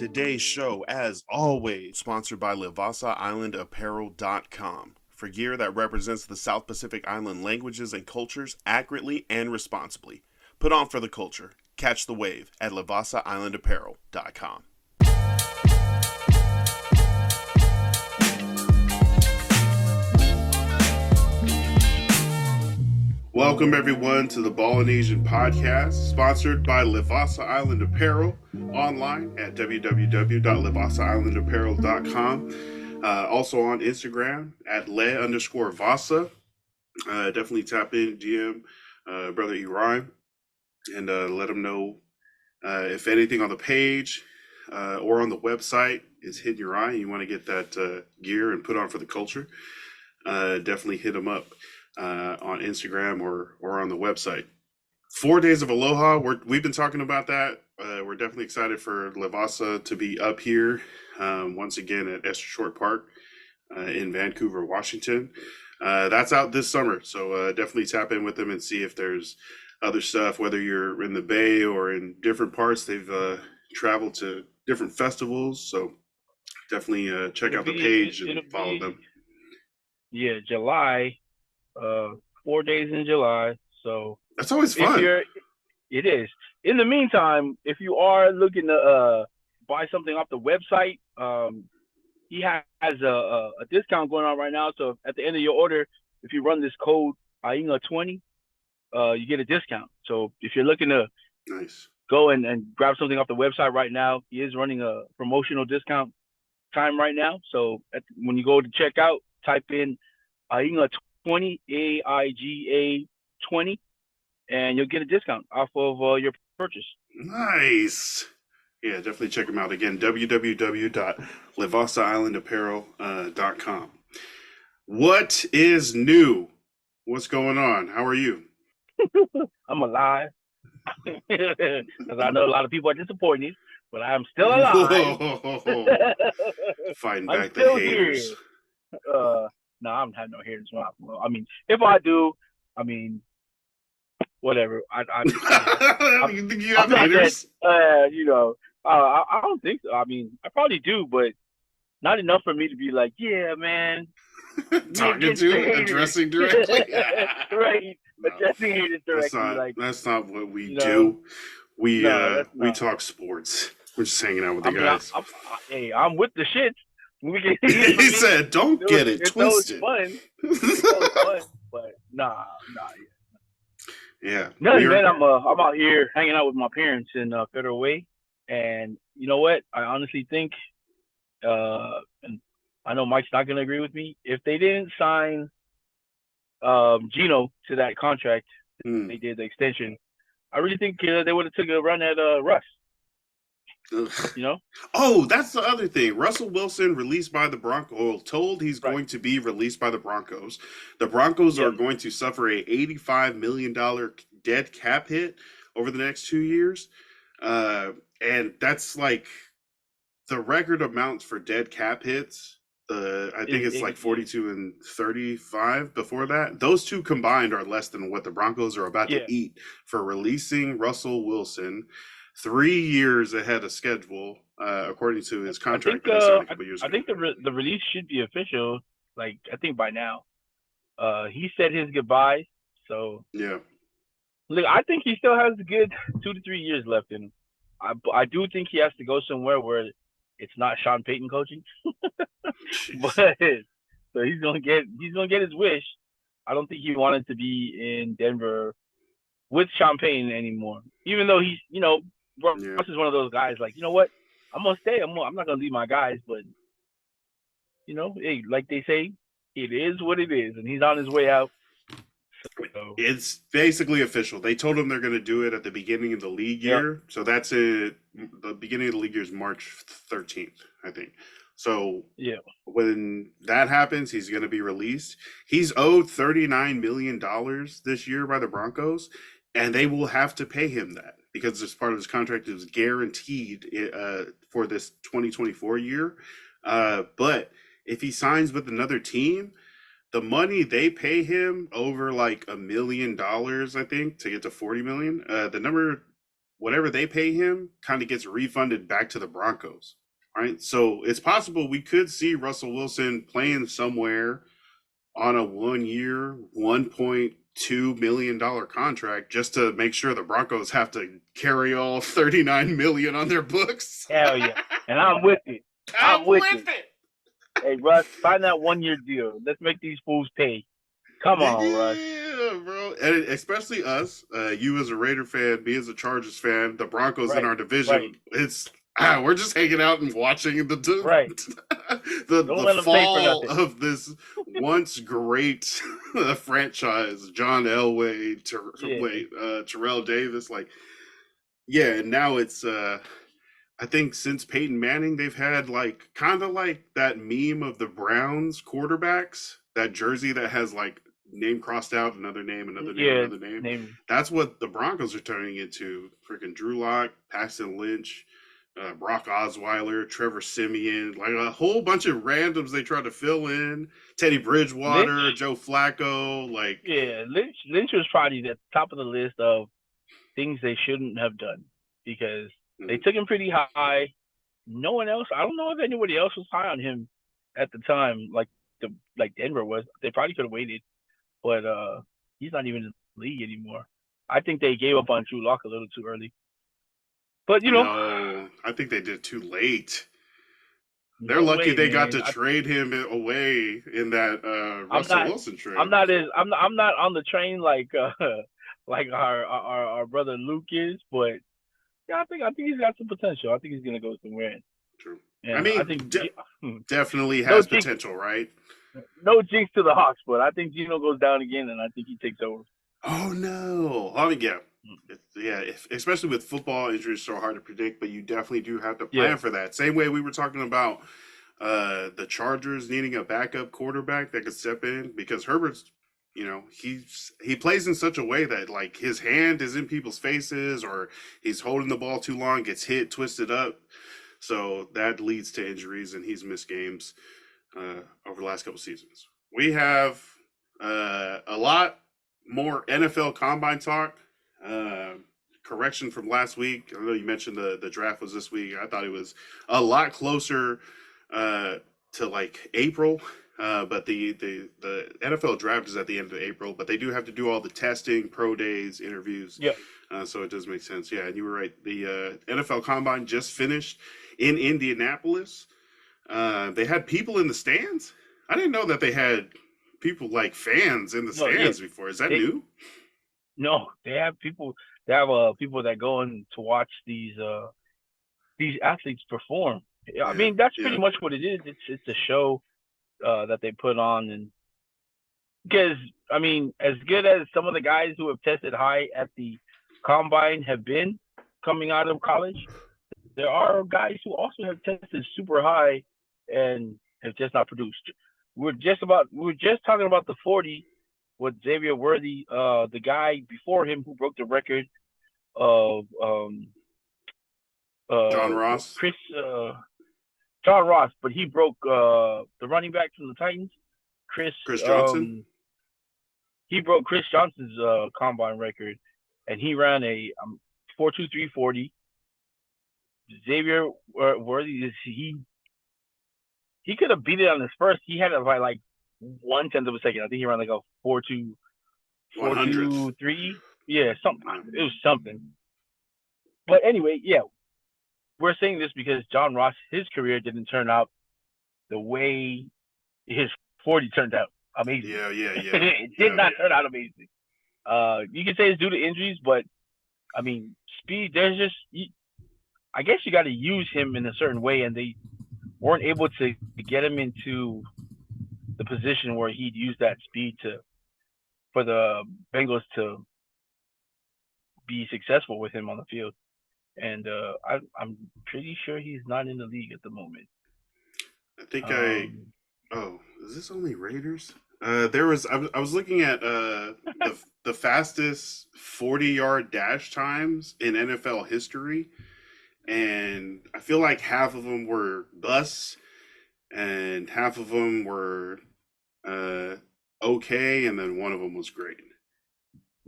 Today's show, as always, sponsored by LivasaIslandApparel.com for gear that represents the South Pacific Island languages and cultures accurately and responsibly. Put on for the culture. Catch the wave at LivasaIslandApparel.com. Welcome, everyone, to the Ball and Asian podcast, sponsored by Livasa Island Apparel, online at www.livasailandapparel.com. Also on Instagram at le_Vasa. Definitely tap in, DM Brother Iran, and let him know if anything on the page or on the website is hitting your eye and you want to get that gear and put on for the culture. Definitely hit him up on Instagram or on the website. 4 days of Aloha. We've been talking about that. We're definitely excited for Livasa to be up here once again at Esther Short Park in Vancouver, Washington. That's out this summer, so definitely tap in with them and see if there's other stuff, whether you're in the Bay or in different parts. They've traveled to different festivals, so definitely check out the page and follow them. Yeah, July. 4 days in July, so that's always fun. It is. In the meantime, if you are looking to buy something off the website, he has a discount going on right now. So at the end of your order, if you run this code AINGA20, you get a discount. So if you're looking to go and grab something off the website right now, he is running a promotional discount time right now. So when you go to check out, type in AIGA20, AIGA 20, and you'll get a discount off of your purchase. Nice. Yeah, definitely check them out. Again, www.livasailandapparel.com. What is new? What's going on? How are you? I'm alive. Because I know a lot of people are disappointed, but I'm still alive. Fighting back the haters. No, I don't have no haters. Well, I mean, if I do, I mean, whatever. You think you have haters? I don't think so. I mean, I probably do, but not enough for me to be like, yeah, man. Talking to, addressing directly. Right. No, addressing haters directly. That's not what we do. We talk sports. We're just hanging out with the guys. I'm with the shit. He said, "Don't get it twisted." It's fun, but nah. Yeah. No, man, I'm out here hanging out with my parents in Federal Way, and you know what? I honestly think, and I know Mike's not gonna agree with me. If they didn't sign Gino to that contract, they did the extension. I really think they would have took a run at Russ. You know? Oh, that's the other thing. Russell Wilson released by the Broncos, told he's going to be released by the Broncos. The Broncos are going to suffer a $85 million dead cap hit over the next 2 years. And that's like the record amounts for dead cap hits. I think it's like 42 and 35 before that. Those two combined are less than what the Broncos are about to eat for releasing Russell Wilson 3 years ahead of schedule, according to his contract. I think the release should be official. Like, I think by now. He said his goodbye. So yeah. Look, I think he still has a good 2 to 3 years left in him. I do think he has to go somewhere where it's not Sean Payton coaching. But so he's gonna get his wish. I don't think he wanted to be in Denver with Sean Payton anymore. Even though he's, Russ is one of those guys like, you know what? I'm gonna stay. I'm not gonna leave my guys, but hey, like they say, it is what it is, and he's on his way out. So. It's basically official. They told him they're going to do it at the beginning of the league year. So that's it. The beginning of the league year is March 13th, I think. So when that happens, he's going to be released. He's owed $39 million this year by the Broncos, and they will have to pay him that because as part of his contract, it was guaranteed for this 2024 year. But if he signs with another team, the money they pay him over like $1 million, I think, to get to $40 million. The number whatever they pay him kind of gets refunded back to the Broncos. Right. So it's possible we could see Russell Wilson playing somewhere on a 1 year, $1.2 million contract just to make sure the Broncos have to carry all 39 million on their books. Hell yeah. And I'm with it. I'm I'm with with it. it. Hey, Russ, find that 1 year deal. Let's make these fools pay. Come on, Russ. Yeah, bro. And especially us, you as a Raider fan, me as a Chargers fan, the Broncos in Right. our Right. division, we're just hanging out and watching Right. Don't the let them pay for fall nothing. of this once great franchise. John Elway, Yeah. Terrell Davis, like yeah, and now it's I think since Peyton Manning, they've had like kind of like that meme of the Browns quarterbacks, that jersey that has like name crossed out, another name, another name, Yeah. another name. Name. That's what the Broncos are turning into. Freaking Drew Lock, Paxton Lynch, Brock Osweiler, Trevor Simeon, like a whole bunch of randoms they try to fill in. Teddy Bridgewater, Lynch. Joe Flacco, like Yeah. Lynch was probably the top of the list of things they shouldn't have done because they mm, took him pretty high. No one else. I don't know if anybody else was high on him at the time, like Denver was. They probably could have waited, but he's not even in the league anymore. I think they gave up on Drew Lock a little too early. But no, I think they did too late. They're no lucky way, they got man. to trade him away in that I'm Russell not. Wilson I'm trade. not as. I'm not on the train like like our brother Luke is, but yeah, I think he's got some potential. I think he's gonna go somewhere, True. I and I mean, think definitely no has jinx, potential, right? no jinx to the Hawks, but I think Gino goes down again, and I think he takes over. Oh no! I mean, yeah, especially with football, injuries so hard to predict, but you definitely do have to Yeah, plan for that. Same way we were talking about the Chargers needing a backup quarterback that could step in because Herbert's, he plays in such a way that like his hand is in people's faces or he's holding the ball too long, gets hit, twisted up. So that leads to injuries, and he's missed games over the last couple seasons. We have a lot more NFL Combine talk. Uh, Correction from last week. I know you mentioned the draft was this week. I thought it was a lot closer uh, to like April. But the NFL draft is at the end of April, but they do have to do all the testing, pro days, interviews. yeah. So it does make sense. Yeah, and you were right. The NFL Combine just finished in Indianapolis. They had people in the stands. I didn't know that they had people like fans in the No, yeah. stands before. Is that They new? no, they have people. They have people that go in to watch these athletes perform. Yeah, I Yeah, mean, that's yeah. pretty much what it is. It's a show that they put on, and because I mean, as good as some of the guys who have tested high at the combine have been coming out of college, there are guys who also have tested super high and have just not produced. We were just talking about the 40 with Xavier Worthy, the guy before him who broke the record of John Ross, Chris John Ross, but he broke the running back from the Titans, Chris Chris Johnson. um he broke Chris Johnson's combine record, and he ran a 4.2340. Xavier Worthy is he could have beat it on his first. He had it by like 1/10 of a second. I think he ran like a 4.2 One hundredth. 4.23. Yeah, something. Yeah. It was something. But anyway, yeah, we're saying this because John Ross, his career didn't turn out the way his 40 turned out. Amazing. Yeah, yeah, yeah, It did yeah. not turn out amazing. You can say it's due to injuries, but I mean, speed. There's just, I guess you got to use him in a certain way, and they weren't able to get him into the position where he'd use that speed to for the Bengals to be successful with him on the field. And I'm pretty sure he's not in the league at the moment. I think I. Um, Oh, is this only Raiders? There was. I was looking at the fastest 40-yard dash times in NFL history, and I feel like half of them were busts, and half of them were uh, okay, and then one of them was great.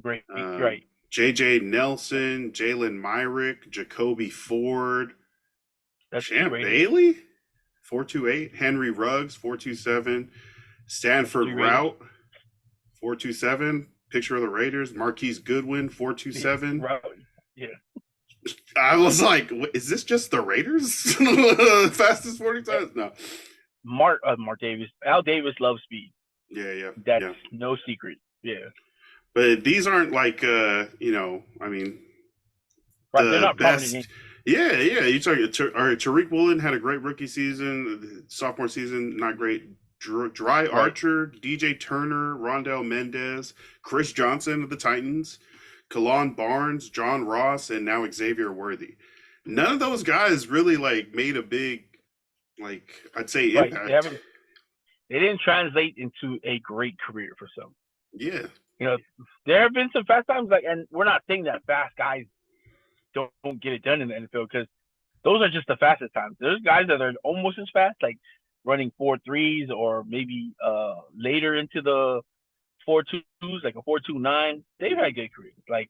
great, Um, right? J.J. Nelson, Jalen Myrick, Jacoby Ford, That's the Champ Raiders. Bailey, 428, Henry Ruggs, 427, That's the Stanford three Raiders. Rout, 427, picture of the Raiders, Marquise Goodwin, Yeah, 427. route. Yeah, I was like, is this just the Raiders? Fastest 40 times? No. Mark Davis. Al Davis loves speed. Yeah, yeah, That's yeah. no secret. Yeah, But these aren't like, I mean, right. They're the not prominent names. best. Yeah, yeah. You talk. All right, Tariq Woolen had a great rookie season. Sophomore season, not great. Dry Right, Archer, DJ Turner, Rondell Mendez, Chris Johnson of the Titans, Kalon Barnes, John Ross, and now Xavier Worthy. None of those guys really like made a big, like I'd say, right. They impact. haven't. They didn't translate into a great career for some. Yeah, You know, there have been some fast times, like, and we're not saying that fast guys don't get it done in the NFL because those are just the fastest times. There's guys that are almost as fast, like running 4.3s or maybe later into the 4.2s, like a 4.29. They've had good careers. Like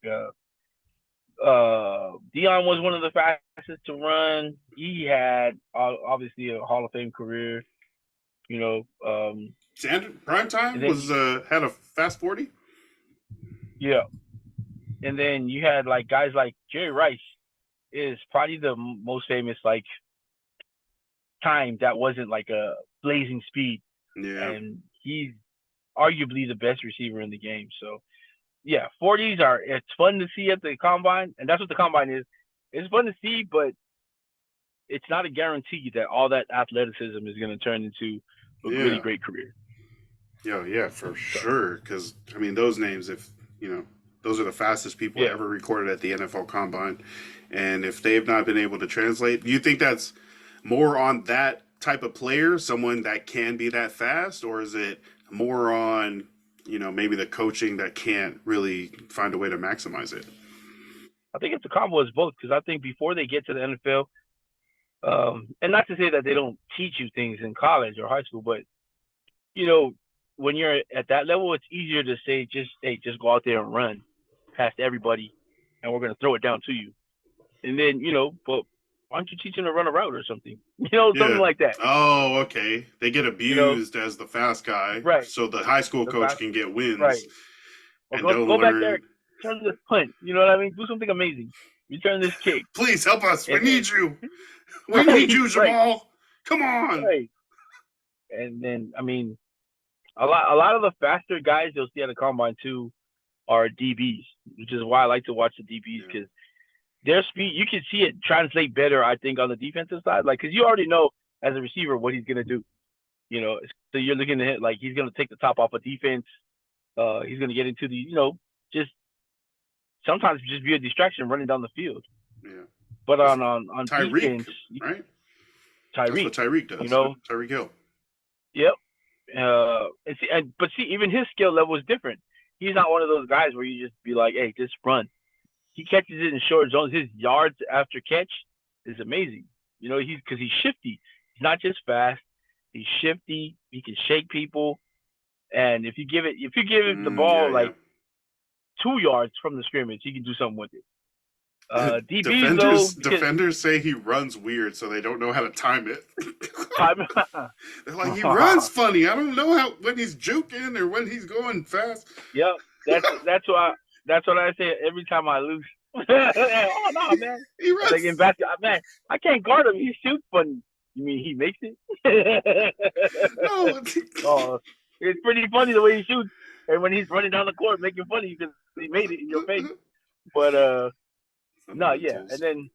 Dion was one of the fastest to run. He had obviously a Hall of Fame career. You know, Sandra Prime and Time then was had a fast 40. yeah, and then you had like guys like Jerry Rice is probably the most famous like time that wasn't like a blazing speed, Yeah, and he's arguably the best receiver in the game. So yeah, 40s are it's fun to see at the combine, and that's what the combine is. It's fun to see, but it's not a guarantee that all that athleticism is going to turn into a really yeah. great career. Yeah, yeah, for So sure. Because I mean, those names, if those are the fastest people yeah, ever recorded at the NFL Combine, and if they've not been able to translate, do you think that's more on that type of player, someone that can be that fast, or is it more on maybe the coaching that can't really find a way to maximize it? I think it's a combo as both because I think before they get to the NFL, and not to say that they don't teach you things in college or high school, but you know, when you're at that level, it's easier to say just hey, just go out there and run past everybody, and we're gonna throw it down to you. And then but why don't you teach them to run a route or something? Something Yeah. like that. Oh, okay. They get You know, abused as the fast guy, right? so the high school The coach fast, can get right? wins Or and go don't go back there, learn. turn this punt. You know what I mean? Do something amazing. Return this kick, Please help us. We and need then you. We right, need you, right, Jamal. Come on. right, and then I mean a lot of the faster guys you'll see at the combine too are DBs, which is why I like to watch the DBs Yeah. because their speed you can see it translate better. I think on the defensive side, like because you already know as a receiver what he's gonna do. So you're looking at it like he's gonna take the top off of defense. He's gonna get into the just sometimes just be a distraction running down the field. Yeah. But That's on Tyreek, defense, right? That's what Tyreek, Tyreek you does. know, Tyreek Hill. yep. But see, even his skill level is different. He's not one of those guys where you just be like, "Hey, just run." He catches it in short zones. His yards after catch is amazing. He's shifty. He's not just fast. He's shifty. He can shake people. And if you give it the Yeah, ball yeah. like 2 yards from the scrimmage, he can do something with it. DBs though, because Defenders say he runs weird, so they don't know how to time it. time. They're like, he runs funny. I don't know how when he's juking or when he's going fast. Yep, that's what I say every time I lose. Oh no, man! He Like in runs. basketball, man, I can't guard him. He shoots, but you mean he makes it? No. Oh, it's pretty funny the way he shoots, and when he's running down the court, making funny because he made it in your face. But no, yeah, and Fundamentals. then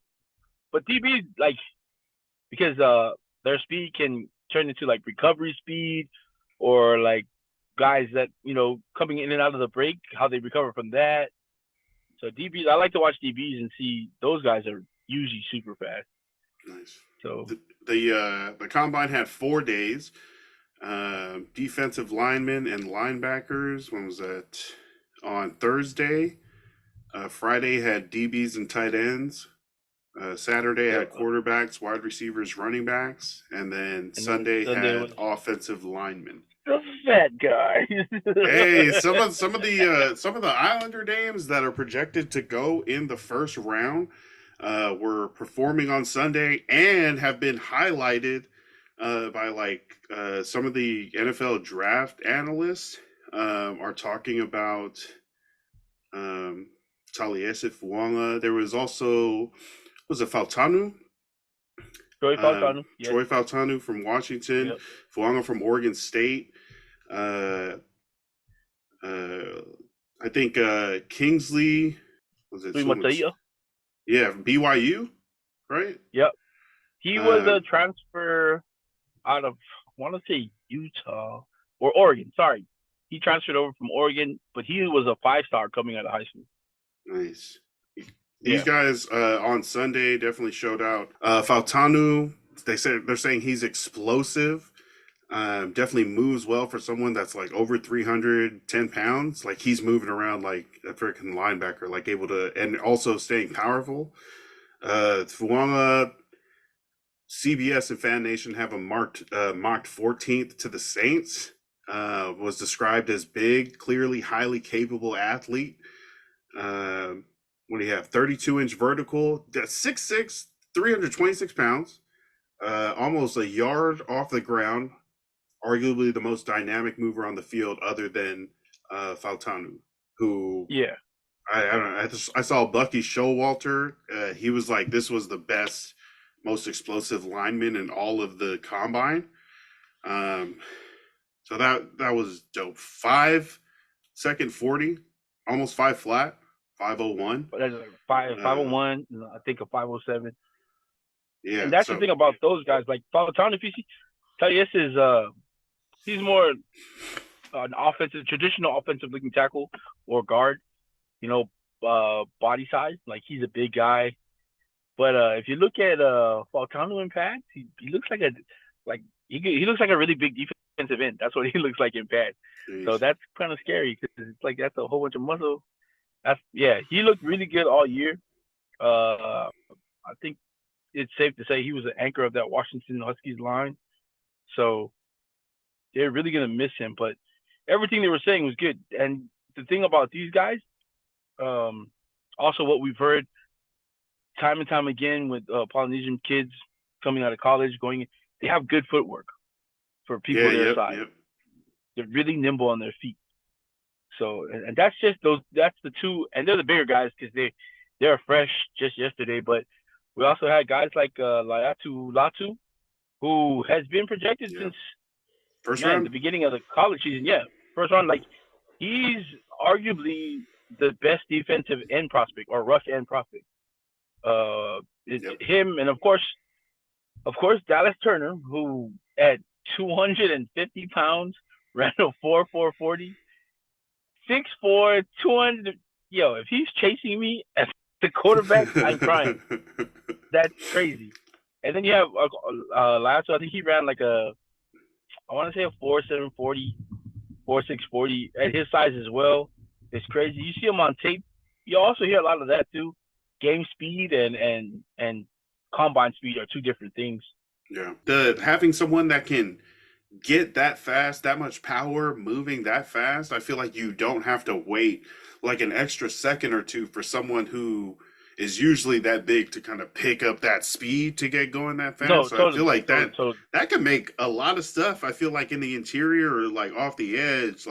but DB like because their speed can turn into like recovery speed or like guys that coming in and out of the break, how they recover from that. So DBs, I like to watch DBs and see those guys are usually super fast. Nice. So The combine had 4 days. Defensive linemen and linebackers. When was that? On Thursday. Friday had DBs and tight ends. Saturday yeah, had quarterbacks, wide receivers, running backs, and then and then Sunday Sunday had was offensive linemen. fat guy. Hey, some of the Islander names that are projected to go in the first round were performing on Sunday and have been highlighted by some of the NFL draft analysts are talking about Taliesin Fuaga. There was also was it Fautanu? Joey Fautanu, yes. Troy Fautanu from Washington, Yep. Fuaga from Oregon State. Uh, uh, I think Kingsley was it Three someone? Mataya. Yeah, BYU, right? Yep. He was a Um, transfer out of, I want to say Utah or Oregon. Sorry. He transferred over from Oregon, but he was a 5-star coming out of high school. nice. These Yeah. guys on Sunday definitely showed out. Fautanu, they're saying he's explosive. Definitely moves well for someone that's like over 310 pounds. Like he's moving around like a freaking linebacker, like able to, and also staying powerful. Fuanga, CBS and Fan Nation have him mocked 14th to the Saints. Was described as big, clearly highly capable athlete. What do you have? 32-inch vertical. That's 6'6", 326 pounds. Almost a yard off the ground. Arguably the most dynamic mover on the field, other than Fautanu, who Yeah. I don't know. I saw Bucky Showalter. He was like, this was the best, most explosive lineman in all of the combine. So that was dope. 5-second 40, almost 5 flat, 501. But that's like 501, I think a 507. Yeah. And that's the So thing about those guys. Like Fautanu, if you see, Taliesin is he's more an traditional offensive looking tackle or guard. You know, body size. Like he's a big guy. But if you look at Fautanu in pads, he looks like he looks like a really big defensive end. That's what he looks like in pads. So geez. that's kind of scary because it's like that's a whole bunch of muscle. He looked really good all year. I think it's safe to say he was an anchor of that Washington Huskies line. So they're really gonna miss him. But everything they were saying was good. And the thing about these guys, also what we've heard time and time again with Polynesian kids coming out of college, they have good footwork for people Yeah. their Yep. size. Yep. They're really nimble on their feet. So, and that's just those. That's the two, and they're the bigger guys because they're fresh just yesterday. But we also had guys like Laiatu Latu, who has been projected Yeah. since First the round. beginning of the college season. Yeah, first round. Like he's arguably the best defensive end prospect or rush end prospect. It's Yep. him, and of course, Dallas Turner, who at 250 pounds ran a 4.40, 6'4", 200. Yo, if he's chasing me as the quarterback, I'm crying. That's crazy. And then you have Lasso. I think he ran like I want to say a 4.740, 4.640 at his size as well. It's crazy. You see him on tape. You also hear a lot of that too. Game speed and combine speed are two different things. Yeah. Having someone that can get that fast, that much power, moving that fast, I feel like you don't have to wait like an extra second or two for someone who is usually that big to kind of pick up that speed to get going that No, fast. So I feel totally, like totally, that totally. that can make a lot of stuff. I feel like in the interior or like off the edge,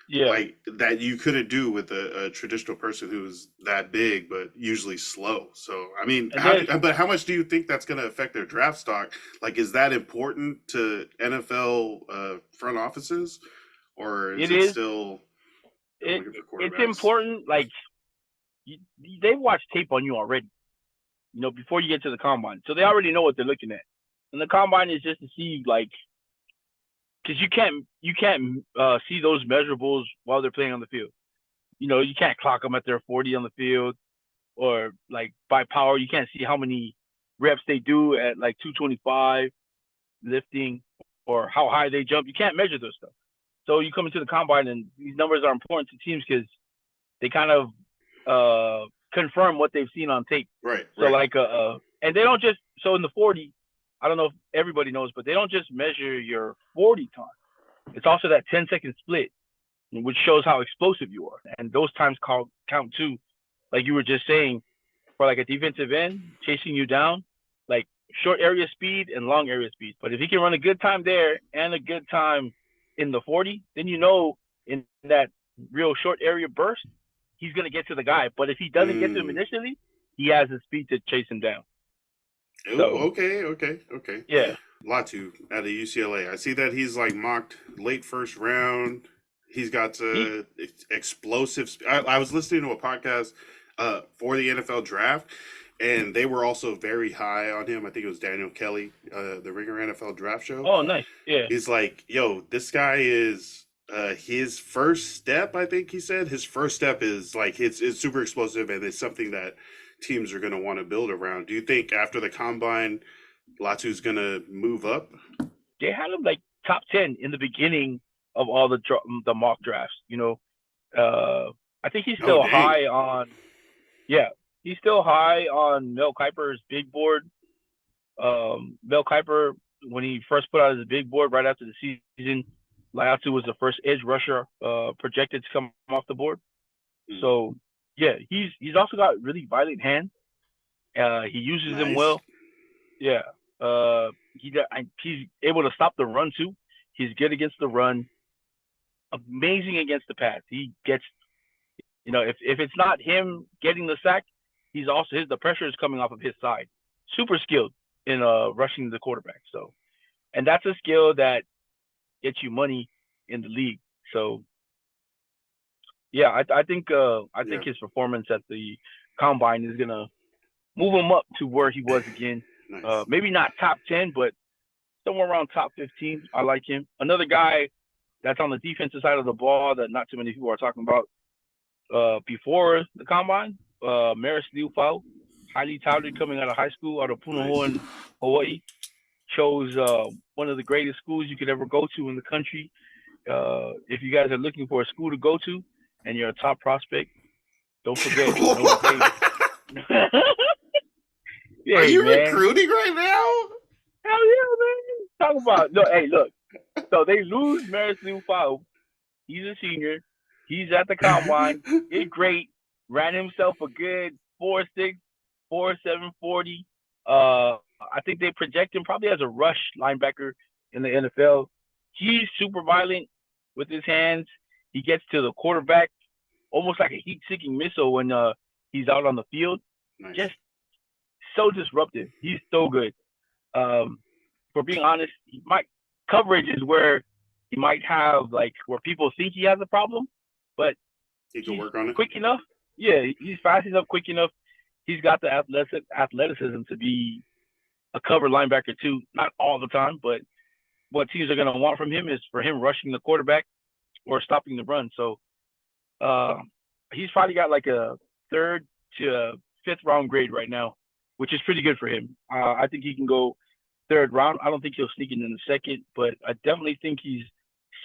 Yeah, like that you couldn't do with a traditional person who's that big but usually slow. So I mean, and there's but how much do you think that's going to affect their draft stock? Like, is that important to NFL front offices, or is it it is still I'm it looking for it's quarterbacks? important. Like you, they watch tape on you already. You know, before you get to the combine, so they already know what they're looking at. And the combine is just to see like because you can't see those measurables while they're playing on the field. You know, you can't clock them at their 40 on the field or like by power. You can't see how many reps they do at like 225 lifting or how high they jump. You can't measure those stuff. So you come into the combine and these numbers are important to teams because they kind of confirm what they've seen on tape. Right, So right. like and they don't just so in the 40, I don't know if everybody knows, but they don't just measure your 40 time. It's also that 10-second split, which shows how explosive you are. And those times count too. Like you were just saying, for like a defensive end chasing you down, like short area speed and long area speed. But if he can run a good time there and a good time in the 40, then in that real short area burst, he's gonna get to the guy. But if he doesn't get to him Mm. initially, he has the speed to chase him down. Oh, So okay. yeah, Latu out of UCLA. I see that he's like mocked late first round. He's got he explosive. I was listening to a podcast for the NFL draft, and they were also very high on him. I think it was Daniel Kelly, the Ringer NFL draft show. oh nice, yeah. He's like, yo, this guy is his first step, I think he said. His first step is like it's super explosive and it's something that teams are gonna want to build around. Do you think after the combine Latu's gonna move up? They had him like top 10 in the beginning of all the mock drafts. I think he's Oh still dang. high on. Yeah, he's still high on Mel Kiper's big board. Mel Kiper, when he first put out his big board right after the season, Laiatu was the first edge rusher projected to come off the board. Hmm. So yeah, he's also got really violent hands. He uses them Nice. well. Yeah. He's able to stop the run too. He's good against the run. Amazing against the pass. He gets, if it's not him getting the sack, he's also the pressure is coming off of his side. Super skilled in rushing the quarterback. So, and that's a skill that gets you money in the league. So, yeah, I Yeah. think his performance at the combine is gonna move him up to where he was again. Nice. Maybe not top 10, but somewhere around top 15. I like him. Another guy that's on the defensive side of the ball that not too many people are talking about before the combine, Maris Liufau, highly touted coming out of high school out of Nice. Punahou in Hawaii. Chose one of the greatest schools you could ever go to in the country. If you guys are looking for a school to go to and you're a top prospect, don't forget Notre Dame. Are Hey you man, recruiting right now? hell yeah, man. Talk about no. Hey, look. So they lose Maris Liufau. He's a senior. He's at the combine. Did great. Ran himself a good 4.6, 4.740. I think they project him probably as a rush linebacker in the NFL. He's super violent with his hands. He gets to the quarterback almost like a heat-seeking missile when he's out on the field. Nice. Just so disruptive. He's so good. Um, for being honest, coverage is where he might have like where people think he has a problem, but He could he's work on it. quick enough. Yeah, he's fast enough, quick enough. He's got the athleticism to be a cover linebacker too. Not all the time, but what teams are going to want from him is for him rushing the quarterback or stopping the run. So uh, he's probably got like a third to fifth round grade right now, which is pretty good for him. I think he can go third round. I don't think he'll sneak in the second, but I definitely think he's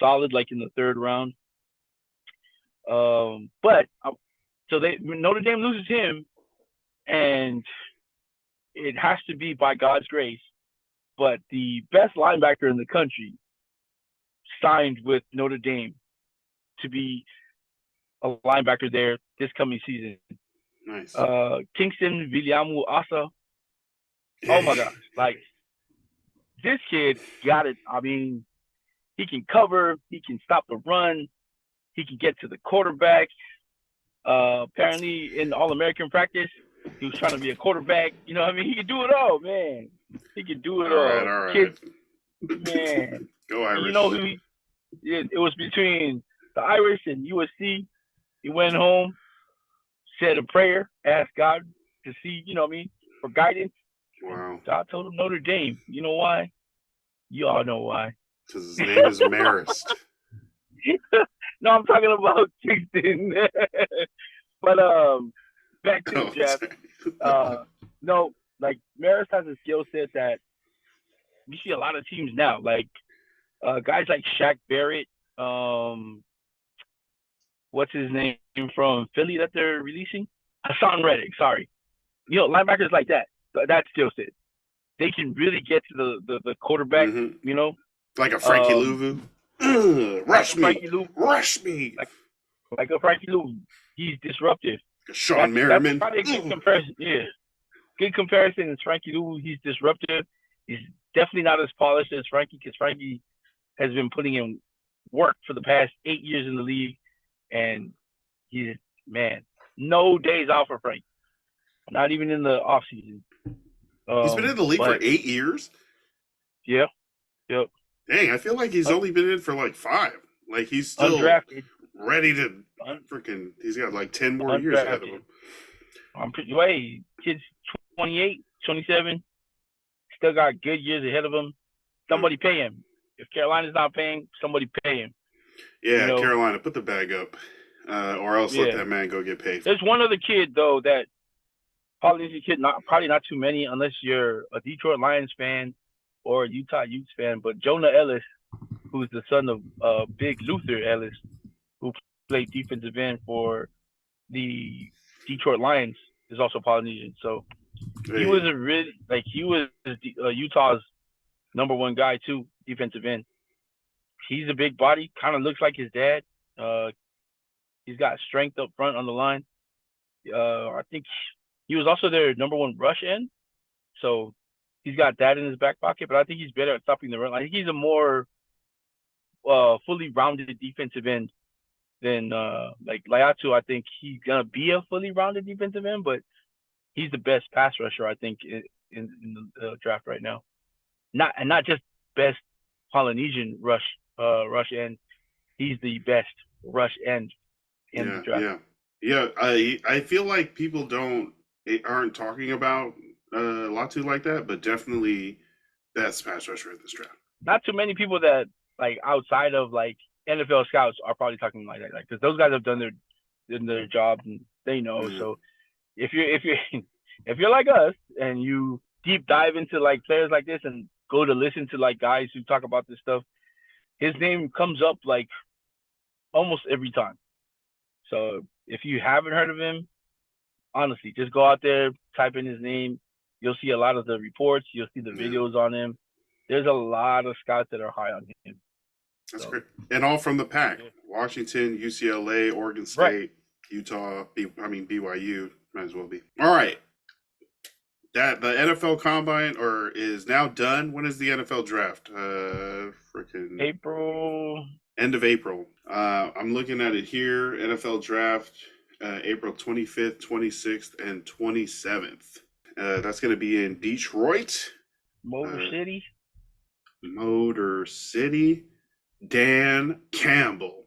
solid like in the third round. But so Notre Dame loses him, and it has to be by God's grace. But the best linebacker in the country signed with Notre Dame to be a linebacker there this coming season. Nice. Kingston Viliamu Asa. Oh my gosh, like this kid got it. I mean, he can cover, he can stop the run, he can get to the quarterback. Apparently, in All American practice, he was trying to be a quarterback. You know what I mean? He can do it all, man. He can do it All right, all. all Kid, right. man. Go And you know Irish. who it was between the Irish and USC. He went home, said a prayer, asked God to see, you know what I mean, for guidance. And Wow. God told him Notre Dame. You know why? You all know why. Because his name is Marist. No, I'm talking about Kingston. But back to the Oh, draft. Uh, no, like Maris has a skill set that you see a lot of teams now. Like guys like Shaq Barrett. What's his name from Philly that they're releasing? Hassan Reddick. Sorry, linebackers like that. That skill set. They can really get to the quarterback. mm-hmm. You know, Like a Frankie um, Louvu. like Rush a me, Frankie Lou, rush me. like like a Frankie Lou. He's disruptive. Sean That's Merriman. probably a good comparison. Yeah, good comparison is Frankie Lou. He's disruptive. He's definitely not as polished as Frankie because Frankie has been putting in work for the past 8 years in the league, and he's man, no days off for Frankie. Not even in the off season. He's been in the league for But 8 years. yeah, yep. Dang, I feel like he's only been in for like 5. Like he's still Undrafted, ready to un, freaking. He's got like 10 more years ahead of undrafted. him. I'm pretty way. Kid's 28, 27. Still got good years ahead of him. Yeah, Somebody pay him. If Carolina's not paying, somebody pay him. You yeah, know, Carolina, put the bag up, or else let yeah. that man go get paid. There's one other kid though that Polynesian kid, not probably not too many unless you're a Detroit Lions fan or a Utah Utes fan. But Jonah Ellis, who's the son of Big Luther Ellis, who played defensive end for the Detroit Lions, is also Polynesian. So he was Hey, a really he was Utah's number one guy too, defensive end. He's a big body, kind of looks like his dad. Uh, he's got strength up front on the line. I think he was also their number one rush end, so he's got that in his back pocket. But I think he's better at stopping the run. I think he's a more fully rounded defensive end than like Laiatu. I think he's gonna be a fully rounded defensive end, but he's the best pass rusher I think in the draft right now. Not just best Polynesian rush end. He's the best rush end in the yeah, draft. yeah, yeah. I feel like people aren't talking about Latu like that, but definitely best pass rusher in this draft. Not too many people that like outside of like NFL scouts are probably talking like that, because those guys have done their job and they know. Yeah, So if you're if you're like us and you deep dive into like players like this and go to listen to like guys who talk about this stuff, his name comes up like almost every time. So if you haven't heard of him, honestly, just go out there, type in his name. You'll see a lot of the reports. You'll see the yeah, videos on him. There's a lot of scouts that are high on him. that's So great. And all from the pack: yeah. Washington, UCLA, Oregon Right. State, Utah. BYU might as well be. All right, that the NFL Combine or is now done. When is the NFL draft? Freaking April. end of April. I'm looking at it here. NFL draft, April 25th, 26th, and 27th. That's going to be in Detroit, Motor uh, City. Motor City. Dan Campbell.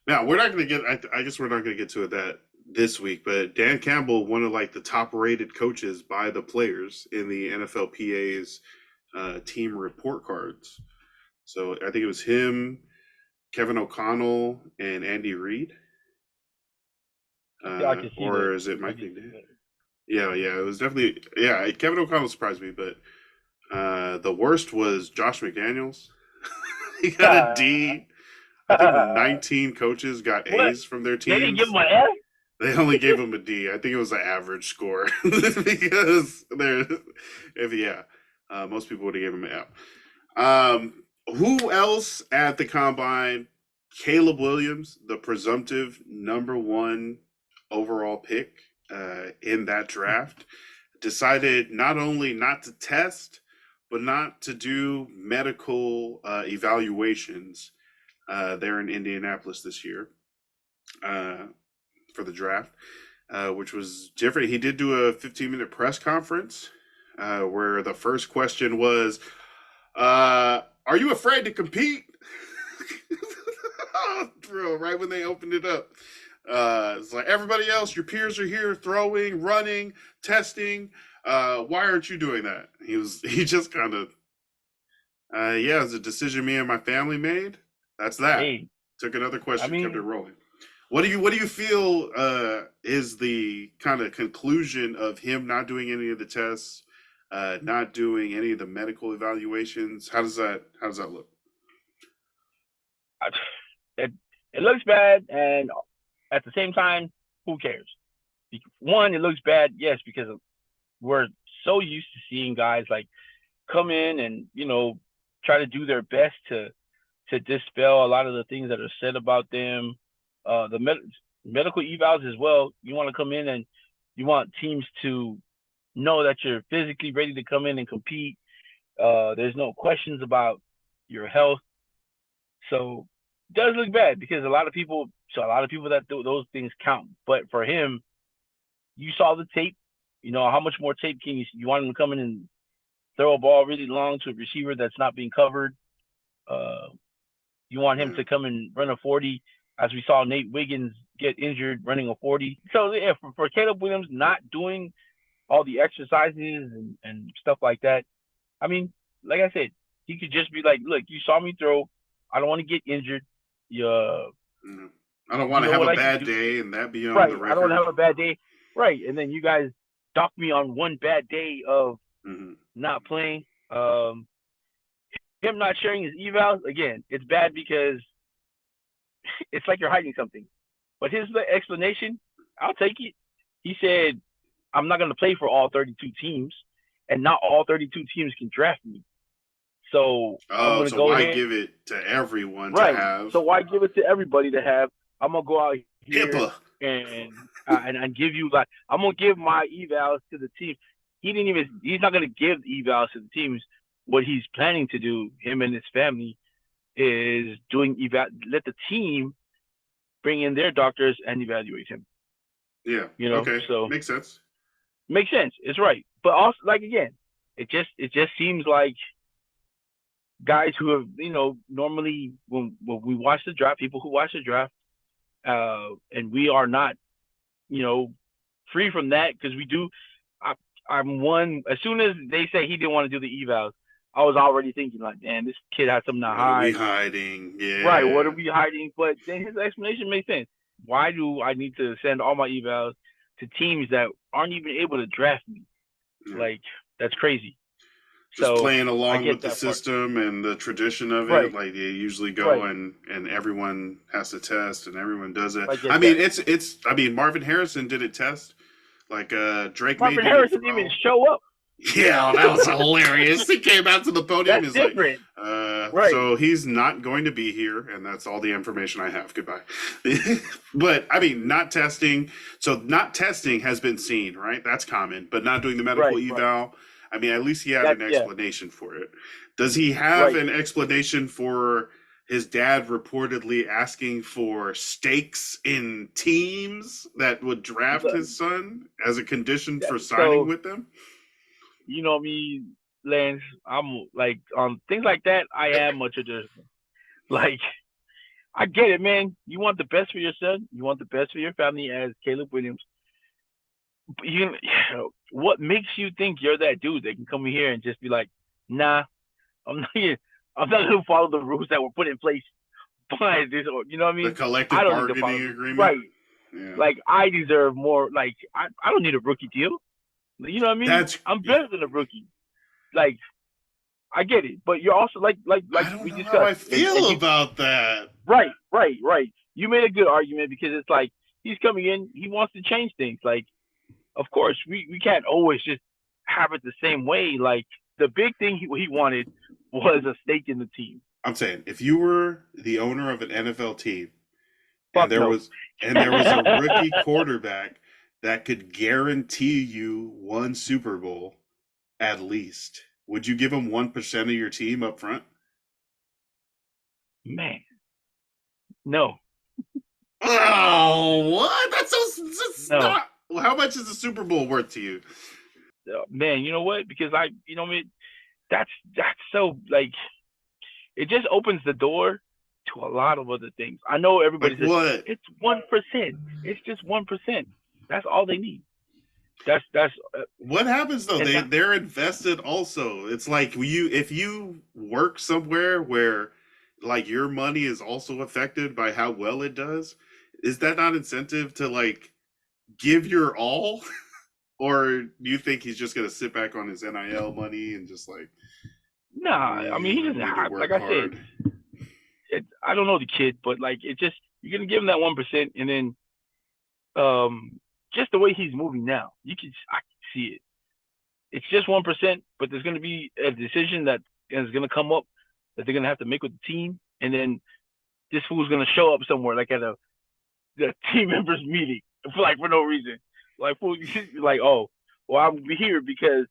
Now we're not going to get. I guess we're not going to get to that this week, but Dan Campbell, one of like the top-rated coaches by the players in the NFLPA's team report cards. So I think it was him, Kevin O'Connell, and Andy Reid. I can see that. Or is it I Mike can see McDaniel? that. Yeah, yeah, it was definitely Kevin O'Connell surprised me, but the worst was Josh McDaniels. He got a D. I think 19 coaches got What? A's from their They didn't give teams. him an F? They only gave him a D. I think it was an average score because most people would have given him an F. Who else at the combine? Caleb Williams, the presumptive number one overall pick in that draft, decided not only not to test, but not to do medical evaluations there in Indianapolis this year for the draft, which was different. He did do a 15-minute press conference where the first question was, are you afraid to compete? Bro, right when they opened it up. It's like, everybody else, your peers are here throwing, running, testing. Why aren't you doing that? He just kind of, yeah, it's a decision me and my family made. That's that. Hey, Took another I question, kept it mean, rolling. What do you feel is the kind of conclusion of him not doing any of the tests, not doing any of the medical evaluations? How does that look? it, it looks bad, and at the same time, who cares? One, it looks bad, yes, because we're so used to seeing guys like come in and try to do their best to to dispel a lot of the things that are said about them. The medical evals as well. You want to come in and you want teams to know that you're physically ready to come in and compete. There's no questions about your health. So it does look bad because a lot of people that do those things count. But for him, you saw the tape. You know, how much more tape can you want him to come in and throw a ball really long to a receiver that's not being covered? Uh, you want him Yeah. to come and run a 40, as we saw Nate Wiggins get injured running a 40. So yeah, for Caleb Williams not doing all the exercises and stuff like that, I mean, like I said, he could just be like, look, you saw me throw. I don't want to get injured. You, Yeah. I don't you want to know have what a I can bad do. day and that be on the Right. I don't want to record. have a bad day. Right. And then you guys dock me on one bad day of Hmm. not playing. Him not sharing his evals, again, it's bad because it's like you're hiding something. But his explanation, I'll take it. He said, I'm not going to play for all 32 teams, and not all 32 teams can draft me. So I'm Oh, going to so go why ahead. give it to everyone to Right. have So why give it to everybody to have? I'm going to go out here HIPAA? and give you, like, I'm going to give my evals to the team. He's not going to give evals to the teams. What he's planning to do, him and his family, is let the team bring in their doctors and evaluate him. Yeah. You know, Okay. so Makes sense. makes sense. It's right, but also, like, again, it just seems like guys who have, normally when we watch the draft, people who watch the draft, and we are not, you know free from that because we do. I, I'm one. As soon as they say he didn't want to do the evals, I was already thinking like, damn, this kid has something to What are we hide. hiding? Right. What are Yeah. we hiding? But then his explanation made sense. Why do I need to send all my evals to teams that aren't even able to draft me? Yeah. Like, that's crazy. Just So playing I along with get the that part. system and the tradition of it. Right. Like they usually go Right. and everyone has to test and everyone does it. I I get mean, that. it's. I mean, Marvin Harrison did it test. Like Drake May Marvin didn't Harris didn't even throw. show up. Yeah, that was hilarious. He came out to the podium. That's He's like, different. Right. so he's not going to be here, and that's all the information I have. Goodbye. But I mean, not testing. So not testing has been seen, right? That's common, but not doing the medical Right. Right. eval. I mean, at least he has That's, an yeah. explanation for it. Does he have Right. an explanation for his dad reportedly asking for stakes in teams that would draft his son as a condition for signing So with them? you know me, Lance. I'm like, on things like that. I am much of just like, I get it, man. You want the best for your son. You want the best for your family, as Caleb Williams. But what makes you think you're that dude that can come in here and just be like, nah, I'm not. I'm not going to follow the rules that were put in place by this. Or, you know what I The mean? I collective don't need to follow bargaining the agreement. right. Yeah, Like, I deserve more. Like, I don't need a rookie deal. You know what I mean? that's. I'm better than a rookie. Like, I get it, but you're also like I don't we know how discussed, I and feel you about that. right. You made a good argument because it's like he's coming in, he wants to change things. Like, of course, we can't always just have it the same way. Like, the big thing he wanted was a stake in the team. I'm saying if you were the owner of an NFL team and Fuck there no. was a rookie quarterback that could guarantee you one Super Bowl at least, would you give him 1% of your team up front? Man, no, Oh, what? That's no, not. Well, how much is the Super Bowl worth to you? man. You know what? Because that's so, like, it just opens the door to a lot of other things. I know Like everybody says what? it's 1%. It's just 1%. That's all they need. That's What happens though? and that They're invested also. It's like you if you work somewhere where like your money is also affected by how well it does, is that not incentive to like give your all? Or do you think he's just gonna sit back on his NIL money and just like, nah. I mean, he I don't doesn't need to have. Like work I said, hard? I don't know the kid, but like, it just, you're gonna give him that 1%, and then just the way he's moving now, I can see it. It's just 1%, but there's gonna be a decision that is gonna come up that they're gonna have to make with the team. and then this fool's gonna show up somewhere like at a the team members meeting for no reason. Like fool, like oh, well I'm here because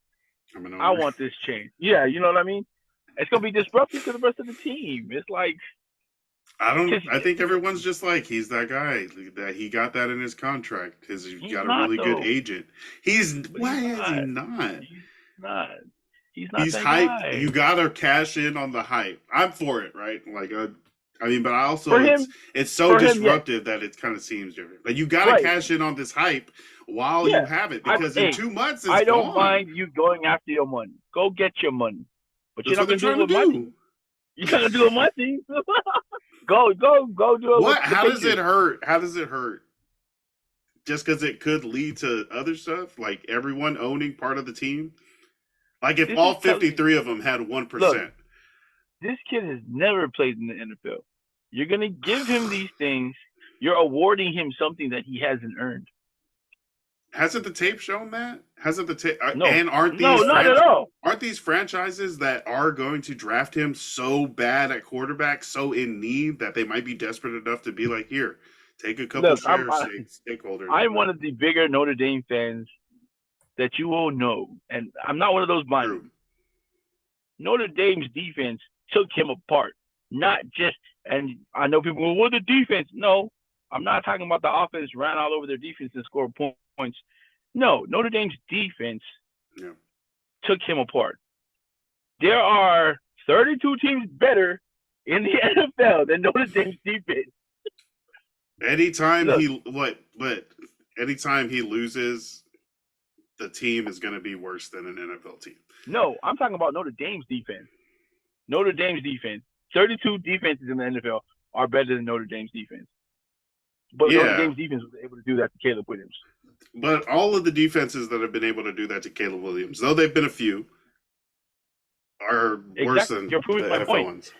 I'm an I owner. want this change. Yeah, you know what I mean. It's gonna be disruptive to the rest of the team. It's like, I don't. cause I think everyone's just like he's that guy that he got that in his contract because he's he's got a not really good though. agent. He's But why he's is he not. not? He's not. He's not He's that hyped. guy. You gotta cash in on the hype. I'm for it, right? Like, I mean, but I For also him, it's so for him, yes. disruptive that it kind of seems different. Like, you gotta Right. cash in on this hype while you Yeah. have it I because in hey, 2 months it's I don't gone. mind you going after your money. Go get your money. But you're That's not what they're gonna do trying it to with my do. team. You're not gonna do it with my team. Go do it with What? the How does it Patriots. hurt? How does it hurt? Just because it could lead to other stuff, like everyone owning part of the team. Like if This is all telling you. 53 of them had one Look, percent. this kid has never played in the NFL. You're gonna give him these things. You're awarding him something that he hasn't earned. Hasn't the tape shown that? Hasn't the tape? No, And aren't no, these not at all. franchises that are going to draft him so bad at quarterback, so in need that they might be desperate enough to be like, here, take a couple Look, stakeholders I'm over. one of the bigger Notre Dame fans that you will know, and I'm not one of those blind True. ones. Notre Dame's defense took him apart. Not just, and I know people go, well, the defense. No, I'm not talking about the offense ran all over their defense and scored points. No, Notre Dame's defense Yeah. took him apart. There are 32 teams better in the NFL than Notre Dame's defense. Anytime Look, he what? But anytime he loses, the team is going to be worse than an NFL team. no, I'm talking about Notre Dame's defense. Notre Dame's defense. 32 defenses in the NFL are better than Notre Dame's defense. But Notre Yeah, Dame's defense was able to do that to Caleb Williams. but all of the defenses that have been able to do that to Caleb Williams, though they've been a few, are worse Exactly. than You're proving the my NFL point. ones.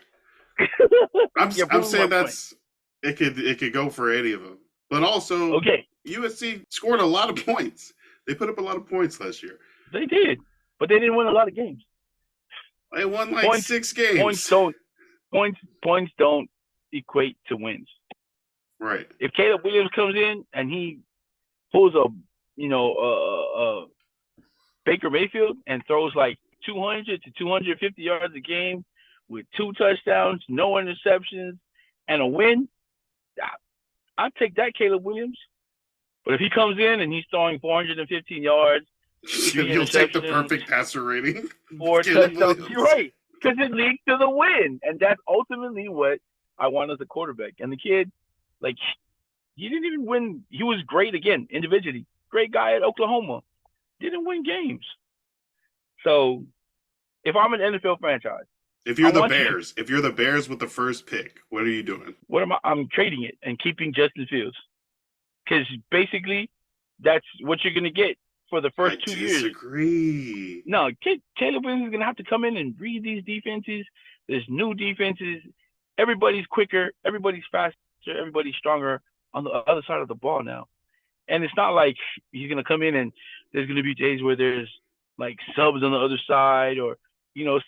You're I'm proving my saying point. that's it could go for any of them, but also Okay, USC scored a lot of points. They put up a lot of points last year. they did, but they didn't win a lot of games. They won like Points, six points games. don't, points don't equate to wins. Right. If Caleb Williams comes in and he pulls a, Baker Mayfield and throws like 200 to 250 yards a game with 2 touchdowns, no interceptions, and a win, I'd take that Caleb Williams. But if he comes in and he's throwing 415 yards, 3 You'll take the interceptions, perfect passer rating. 4 Caleb touchdowns, you're Williams. right, because it leads to the win, and that's ultimately what I want as a quarterback. And the kid, like, he didn't even win. He was great again individually. Great guy at Oklahoma. Didn't win games. So if I'm an NFL franchise, If I you're the want you to. Bears, if you're the Bears with the first pick, what are you doing? What am I? I'm trading it and keeping Justin Fields because basically that's what you're going to get for the I first 2 years. disagree. No, Caleb Williams is going to have to come in and read these defenses. There's new defenses. Everybody's quicker. Everybody's faster. Everybody's stronger on the other side of the ball now. And it's not like he's going to come in and there's going to be days where there's like subs on the other side or,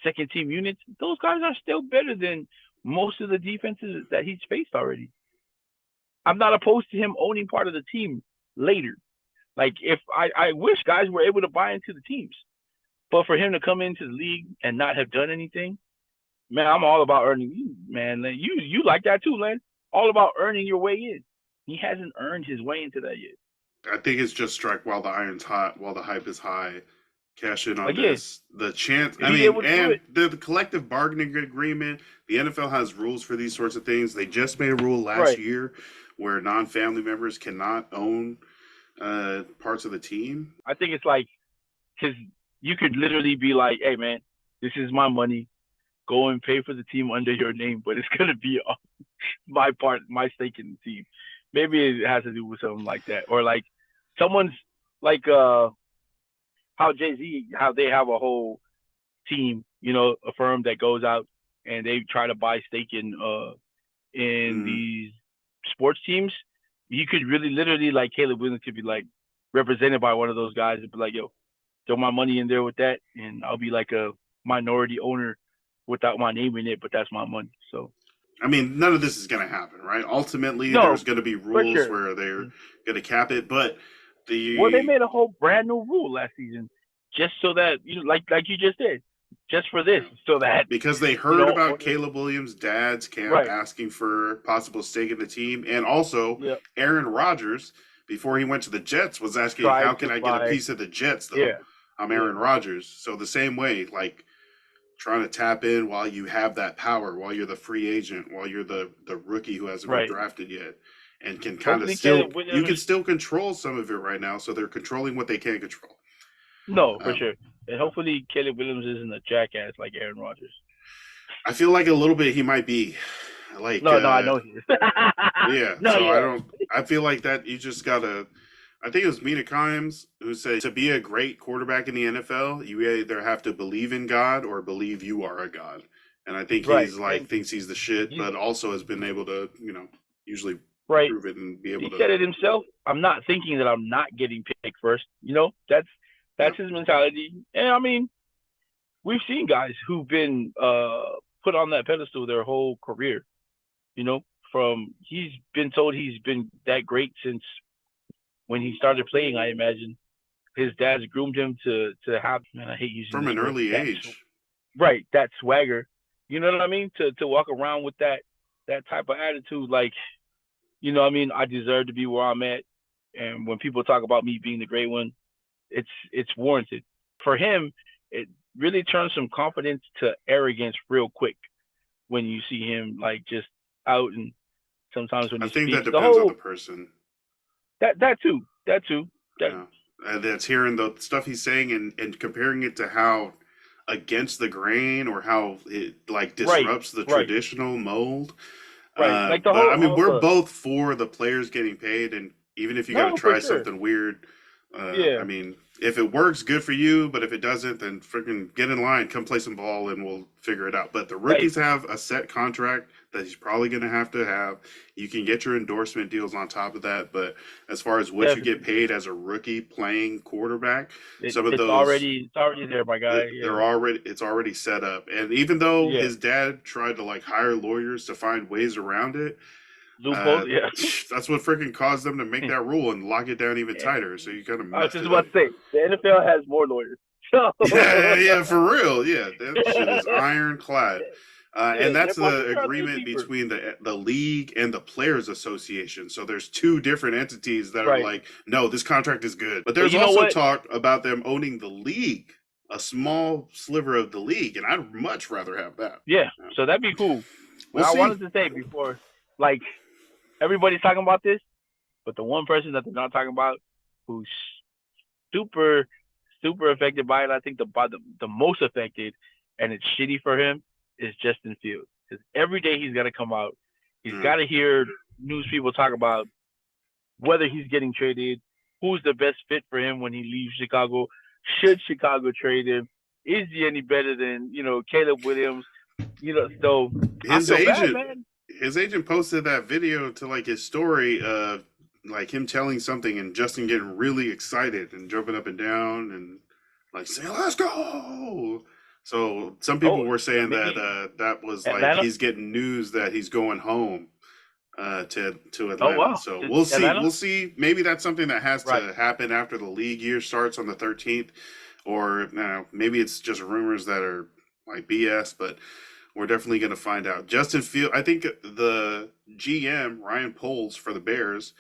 second team units. Those guys are still better than most of the defenses that he's faced already. I'm not opposed to him owning part of the team later. Like if I wish guys were able to buy into the teams, but for him to come into the league and not have done anything, man, I'm all about earning. Man, you like that too, Len. All about earning your way in. He hasn't earned his way into that yet. I think it's just strike while the iron's hot, while the hype is high. Cash in on Again, this. The chance, if I he's mean, able to do and it, the collective bargaining agreement, the NFL has rules for these sorts of things. They just made a rule last right? year where non family members cannot own parts of the team. I think it's like because you could literally be like, "Hey, man, this is my money. Go and pay for the team under your name, but it's gonna be my part, my stake in the team." Maybe it has to do with something like that, or like someone's like how Jay-Z, how they have a whole team, a firm that goes out and they try to buy stake in Mm. these sports teams. You could really literally like Caleb Williams could be like represented by one of those guys and be like, yo, throw my money in there with that and I'll be like a minority owner without my name in it, but that's my money. So I mean, none of this is going to happen, right? Ultimately, No, there's going to be for rules sure. where they're going to cap it, but Well, they the made a whole brand new rule last season, just so that like you just did, just for you this, know, so that because they heard about owners. Caleb Williams' dad's camp Right. asking for possible stake in the team, and also Yeah. Aaron Rodgers before he went to the Jets was asking, Tried "How can to I get a buy. piece of the Jets?" Though Yeah. I'm Yeah. Aaron Rodgers, so the same way, like trying to tap in while you have that power, while you're the free agent, while you're the rookie who hasn't been Right. drafted yet, and can kind of Hopefully, still Caleb you Williams. can still control some of it right now. So they're controlling what they can control. No, for Um, sure. And hopefully, Caleb Williams isn't a jackass like Aaron Rodgers. I feel like a little bit he might be like No, I know he is. yeah. No, So I yeah. don't. I feel like that you just gotta. I think it was Mina Kimes who said to be a great quarterback in the NFL, you either have to believe in God or believe you are a god. And I think Right. he's like And thinks he's the shit, he's but also has been able to, usually right. prove it and be able He to, said it himself. I'm not thinking that I'm not getting picked first. yeah, That's his mentality. And I mean, we've seen guys who've been put on that pedestal their whole career. You know, from he's been told he's been that great since when he started playing. I imagine his dad's groomed him to have. Man, I hate using from this an word. early That's age. right. That swagger. You know what I mean? To walk around with that type of attitude, like I mean, I deserve to be where I'm at. And when people talk about me being the great one, it's warranted. For him, it really turns from confidence to arrogance real quick when you see him like just out and sometimes when I he think that speaks. The depends on the whole person. that too. That Yeah. And that's hearing the stuff he's saying and comparing it to how against the grain or how it like right, disrupts the right, traditional mold. right. Like the But whole I mean, all we're the both for the players getting paid, and even if you got to no for try sure. something weird, I Yeah, mean, if it works, good for you. But if it doesn't, then freaking get in line, come play some ball, and we'll figure it out. But the like rookies have a set contract that he's probably going to have to have. You can get your endorsement deals on top of that, but as far as what you get definitely. paid as a rookie playing quarterback, some of It's those already there, my guy. Yeah, it's already set up. And even though yeah. his dad tried to like hire lawyers to find ways around it, uh, Loophole. Yeah. that's what freaking caused them to make that rule and lock it down even tighter. So you kind of I was messed just it up. about to say the NFL has more lawyers. So Yeah, yeah, for real. Yeah, that shit is ironclad. And yeah, they're that's about to the try a little agreement deeper. between the league and the players association. So there's two different entities that are Right. like, no, this contract is good. But But there's you know also what? talk about them owning the league, a small sliver of the league, and I'd much rather have that. Yeah. Yeah. So that'd be cool. We'll But I see. wanted to say before, like everybody's talking about this, but the one person that they're not talking about, who's super, super affected by it, I think the most affected, and it's shitty for him, is Justin Fields. Because every day he's got to come out, he's Yeah. got to hear news people talk about whether he's getting traded, who's the best fit for him when he leaves Chicago, should Chicago trade him, is he any better than Caleb Williams? So I his feel bad, agent man. his agent posted that video to like his story of like him telling something and Justin getting really excited and jumping up and down and like saying let's go. So some people Oh, were saying that maybe that was like Atlanta. he's getting news that he's going home to Oh Atlanta. wow, So to we'll see. Atlanta. We'll see. Maybe that's something that has Right. to happen after the league year starts on the 13th, or maybe it's just rumors that are like BS. But we're definitely going to find out. Justin Field. I think the GM Ryan Poles for the Bears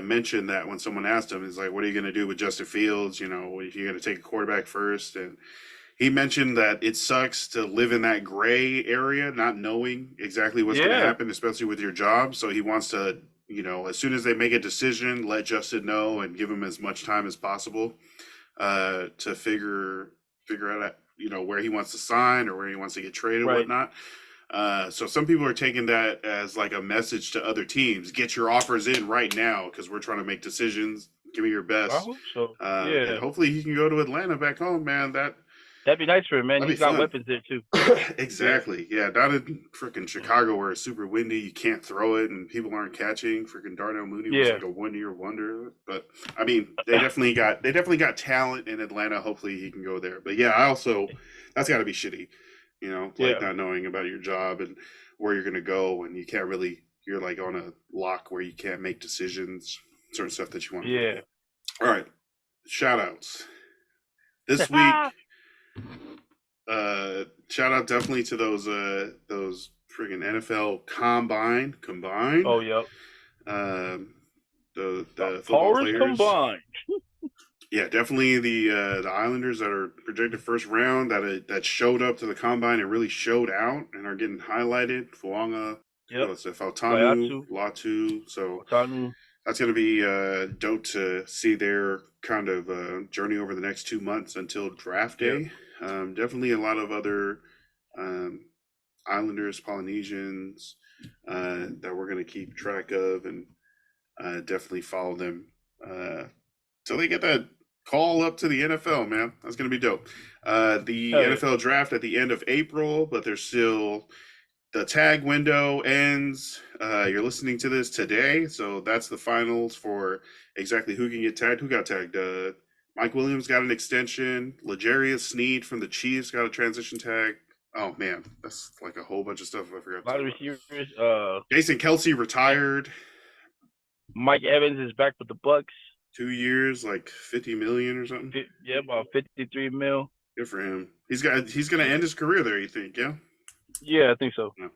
mentioned that when someone asked him, he's like, "What are you going to do with Justin Fields? You know, if you're going to take a quarterback first?" And he mentioned that it sucks to live in that gray area, not knowing exactly what's going to Yeah. happen, especially with your job. So he wants to, as soon as they make a decision, let Justin know and give him as much time as possible to figure out, where he wants to sign or where he wants to get traded, Right. whatnot. So some people are taking that as like a message to other teams: get your offers in right now because we're trying to make decisions. Give me your I best, hope so. and Yeah. hopefully he can go to Atlanta back home, man. That'd be nice for him, man. That'd He's be got fun. weapons there too. Yeah. Exactly. Yeah, down in freaking Chicago where it's super windy, you can't throw it and people aren't catching. Freaking Darnell Mooney was Yeah. like a 1 year wonder. But I mean, they definitely got talent in Atlanta. Hopefully he can go there. But yeah, I also that's gotta be shitty, like Yeah. not knowing about your job. And where you're going to go, and you can't really, you're like on a lock where you can't make decisions, certain stuff that you want to do. Yeah. All right, shout outs this week. Shout out definitely to those friggin' NFL combined. Oh, yep. The football Powers players. combined. Yeah, definitely the Islanders that are projected first round that showed up to the combine and really showed out and are getting highlighted. Fuaga, Yep. Fautanu, Latu. So Fautanu. that's going to be dope to see their kind of journey over the next 2 months until draft day. Yep. Definitely a lot of other Islanders, Polynesians that we're going to keep track of and definitely follow them till they get that call up to the NFL, man. That's going to be dope. The NFL draft at the end of April, but there's still the tag window ends. You're listening to this today, so that's the finals for exactly who can get tagged. Who got tagged? Mike Williams got an extension. L'Jarius Sneed from the Chiefs got a transition tag. Oh man, that's like a whole bunch of stuff I forgot. A lot of receivers. Jason Kelce retired. Mike Evans is back with the Bucks. 2 years, like 50 million or something. Yeah, about 53 mil. Good for him. He's gonna end his career there. You think? Yeah. Yeah, I think so. Yeah.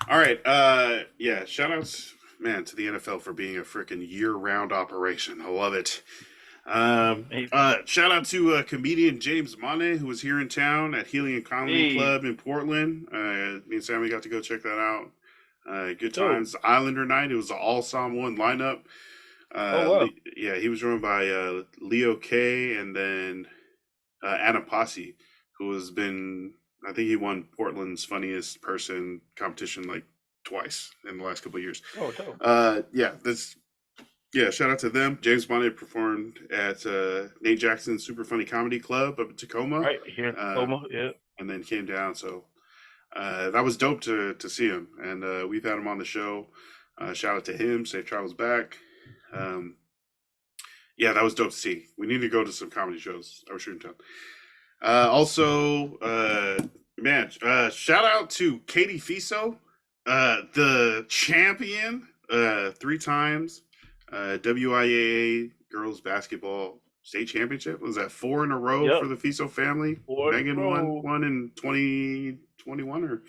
All right. Yeah. Shout outs, man, to the NFL for being a freaking year-round operation. I love it. Shout out to comedian James Mane, who was here in town at Helium Comedy Club in Portland. Me and Sammy got to go check that out. Good times. Islander night. It was an all Psalm 1 lineup. Wow. Yeah, he was joined by Leo K and then Adam Posse, who has been, I think he won Portland's funniest person competition like twice in the last couple of years. Oh, dope. Yeah, shout out to them. James Bonnet performed at Nate Jackson's Super Funny Comedy Club up in Tacoma. Right here in Tacoma, yeah. And then came down, so that was dope to see him. And we've had him on the show. Shout out to him. Safe travels back. Yeah, that was dope to see. We need to go to some comedy shows. I was shooting town. Also, shout out to Katie Fiso, the champion, 3 times, WIAA girls basketball state championship. Was that 4 in a row for the Fiso family? Megan won in 2021 or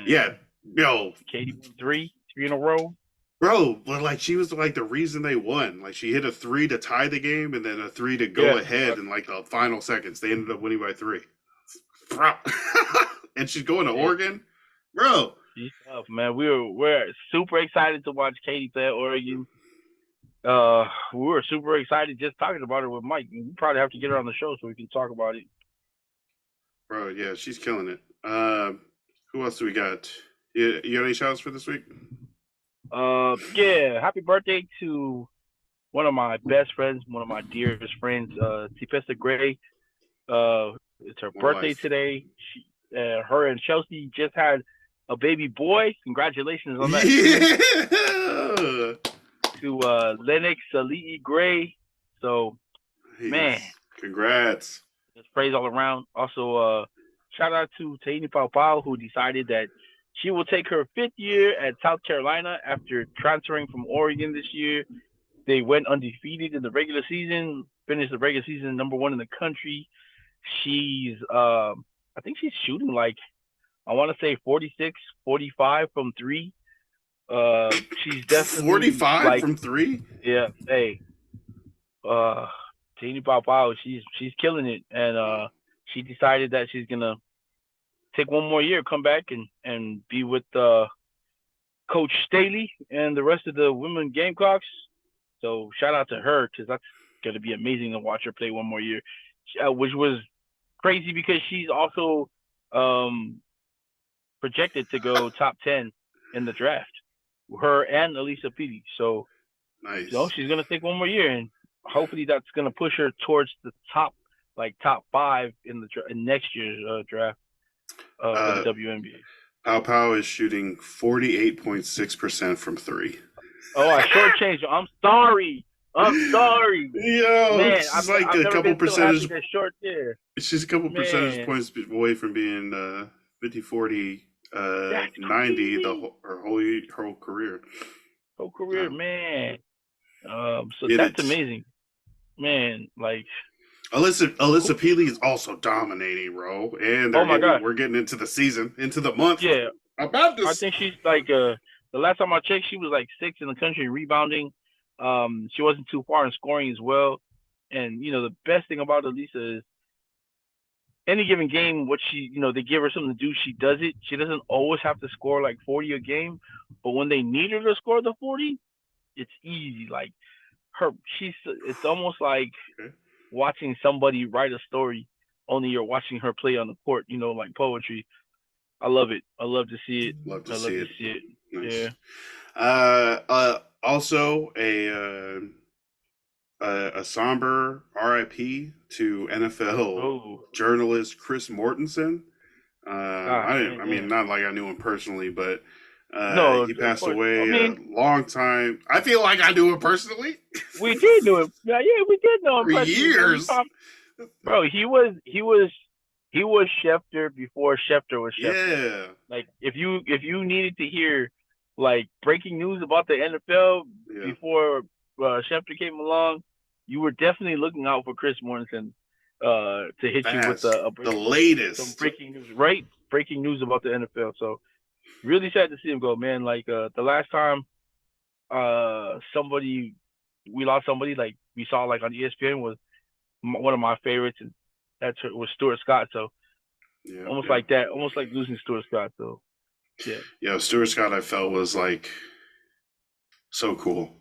Katie won 3 in a row. Bro, but like she was like the reason they won. Like she hit a 3 to tie the game and then a 3 to go ahead in like the final seconds. They ended up winning by 3. And she's going to Oregon, bro. She's tough, man. We're super excited to watch Katie play at Oregon. We were super excited just talking about her with Mike. We probably have to get her on the show so we can talk about it. Bro, yeah, she's killing it. Who else do we got? You got any shout-outs for this week? Happy birthday to one of my best friends, one of my dearest friends, Tipesta Gray. It's her birthday today. Her and Chelsea just had a baby boy. Congratulations on that. Yeah. To Lennox Ali'i Gray. So, man. Congrats. Just praise all around. Also, shout out to Tahini Paupau, who decided that she will take her 5th year at South Carolina after transferring from Oregon this year. They went undefeated in the regular season, finished the regular season number 1 in the country. She's, I think she's shooting like, I want to say 46, 45 from 3. She's definitely 45 from 3. Yeah. Hey, Tahini Paupau, she's killing it, and she decided that she's gonna take 1 more year, come back and be with Coach Staley and the rest of the women Gamecocks. So shout out to her, because that's gonna be amazing to watch her play 1 more year, which was crazy because she's also projected to go top 10 in the draft. Her and Elisa Pidi. So, nice. She's gonna take 1 more year, and hopefully that's gonna push her towards the top 5 in the in next year's draft for the WNBA. Paupau is shooting 48.6% from 3. Oh, I shortchanged you. I'm sorry. Yo, man, it's like a couple percentage. Short there. It's just a couple percentage points away from being 50-40 That's 90 the crazy. whole career. Whole career, Um, man. So get that's it. amazing, man. Like, Alyssa Peely is also dominating, bro, and oh my God, we're getting into the season, into the month yeah. about I this. think she's like the last time I checked, she was like sixth in the country rebounding. She wasn't too far in scoring as well. And the best thing about Elisa is any given game, what they give her something to do, she does it. She doesn't always have to score like 40 a game, but when they need her to score the 40, it's easy. Like her, it's almost like Okay. watching somebody write a story, only you're watching her play on the court. Like poetry. I love it. I love to see it. Love to I love see to it. see it. Yeah. Nice. Also a somber RIP to NFL Oh. journalist Chris Mortensen. Ah, I didn't. man. I mean, Yeah. not like I knew him personally, but No, he of passed course. I away a mean, long time. I feel like I knew him personally we did know him. Yeah, yeah, we did know him for personally, man. We years. talked, bro. He was Schefter before Schefter was Schefter. Yeah, Like if you needed to hear like breaking news about the NFL yeah. before Schefter came along, you were definitely looking out for Chris Morrison to hit you with Fast. The some latest. breaking news, right? Breaking news about the NFL. So really sad to see him go, man. Like the last time somebody we lost somebody like we saw like on ESPN was one of my favorites, and was Stuart Scott. So Yeah, almost yeah, like that, almost like losing Stuart Scott. So yeah, yeah. Stuart Scott, I felt was like so cool.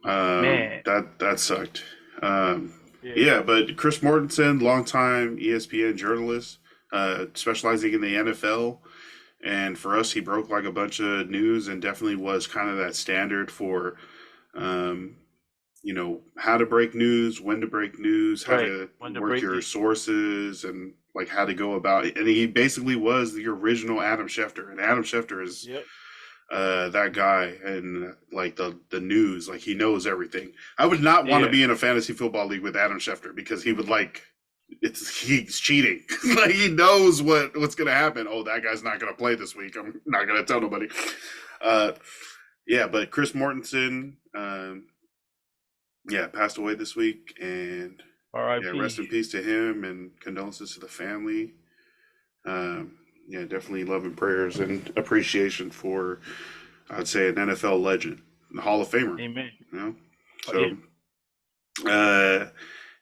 man, That sucked. Um, yeah, yeah, but Chris Mortensen, longtime ESPN journalist, specializing in the NFL, and for us, he broke like a bunch of news and definitely was kind of that standard for, um, how to break news, when to break news, how right. to When to work break your it, sources, and like how to go about it. And he basically was the original Adam Schefter, and Adam Schefter is yep, that guy and like the news, like he knows everything. I would not want to yeah, be in a fantasy football league with Adam Schefter because he would like he's cheating. Like he knows what's gonna happen. Oh, that guy's not gonna play this week. I'm not gonna tell nobody. Uh, yeah, but Chris Mortensen, yeah, passed away this week, and yeah, rest R.I.P. in peace to him, and condolences to the family. Yeah, definitely love and prayers and appreciation for, I'd say, an NFL legend, a Hall of Famer. Amen. You know, Oh, yeah. so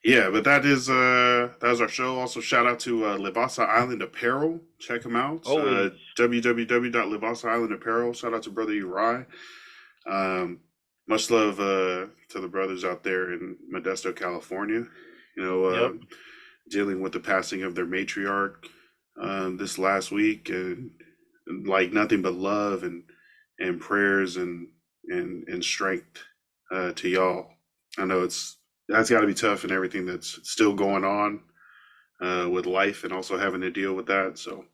yeah, but that is our show. Also, shout out to Libasa Island Apparel. Check them out. Always, www.libasaislandapparel. Shout out to Brother Uri. Um, much love to the brothers out there in Modesto, California. You know, yep, dealing with the passing of their matriarch this last week, and like nothing but love and prayers and strength to y'all. I know that's got to be tough and everything that's still going on with life and also having to deal with that. So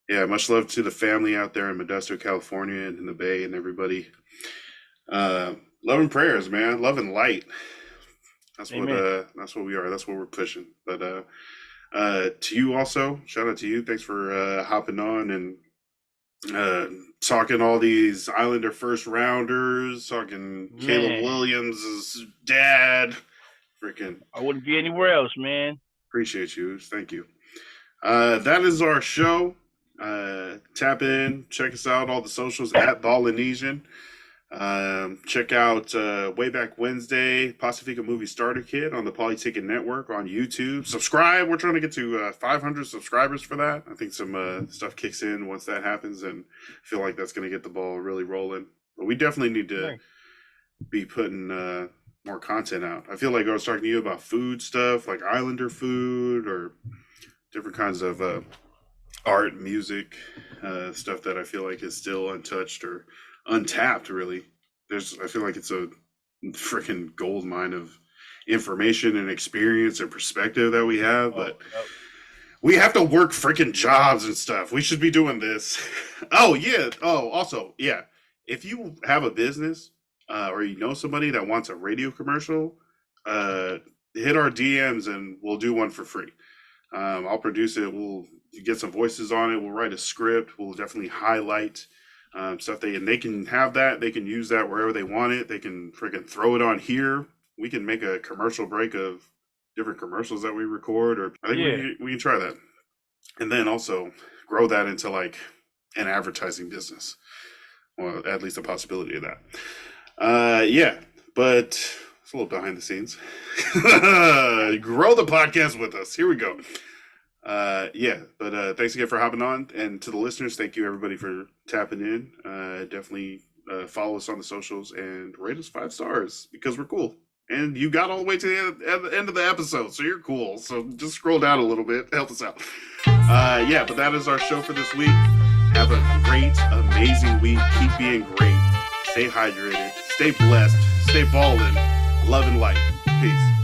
yeah, much love to the family out there in Modesto, California, and in the Bay, and everybody. Uh, love and prayers, man. Love and light. amen. That's what we are. That's what we're pushing. But to you also, shout out to you. Thanks for hopping on and uh, talking all these Islander first rounders, talking Caleb Man, Williams' dad. Freaking I wouldn't be anywhere else, man. appreciate you. Thank you. That is our show. Tap in, check us out, all the socials at the Polynesian. Check out Way Back Wednesday, Pacifica Movie Starter Kit on the Polyticket Network on YouTube. Subscribe. We're trying to get to 500 subscribers for that. I think some stuff kicks in once that happens, and I feel like that's going to get the ball really rolling. But we definitely need to Nice. be putting more content out. I feel like I was talking to you about food stuff, like Islander food or different kinds of art, music, stuff that I feel like is still untouched or untapped. Really, I feel like it's a freaking gold mine of information and experience and perspective that we have, Oh, but yep. we have to work freaking jobs and stuff. We should be doing this. Oh yeah. Oh, also yeah. If you have a business or you know somebody that wants a radio commercial, uh, hit our DMs and we'll do one for free. I'll produce it. We'll get some voices on it. We'll write a script. We'll definitely highlight stuff they can have that. They can use that wherever they want it. They can freaking throw it on here. We can make a commercial break of different commercials that we record, or I think we can try that, and then also grow that into like an advertising business, or at least a possibility of that. Yeah, but it's a little behind the scenes. Grow the podcast with us. Here we go. Yeah, but thanks again for hopping on, and to the listeners, thank you everybody for tapping in. Definitely follow us on the socials and rate us 5 stars because we're cool. And you got all the way to the end of the episode, so you're cool. So just scroll down a little bit, help us out. Yeah, but that is our show for this week. Have a great, amazing week. Keep being great. Stay hydrated. Stay blessed. Stay balling. Love and light. Peace.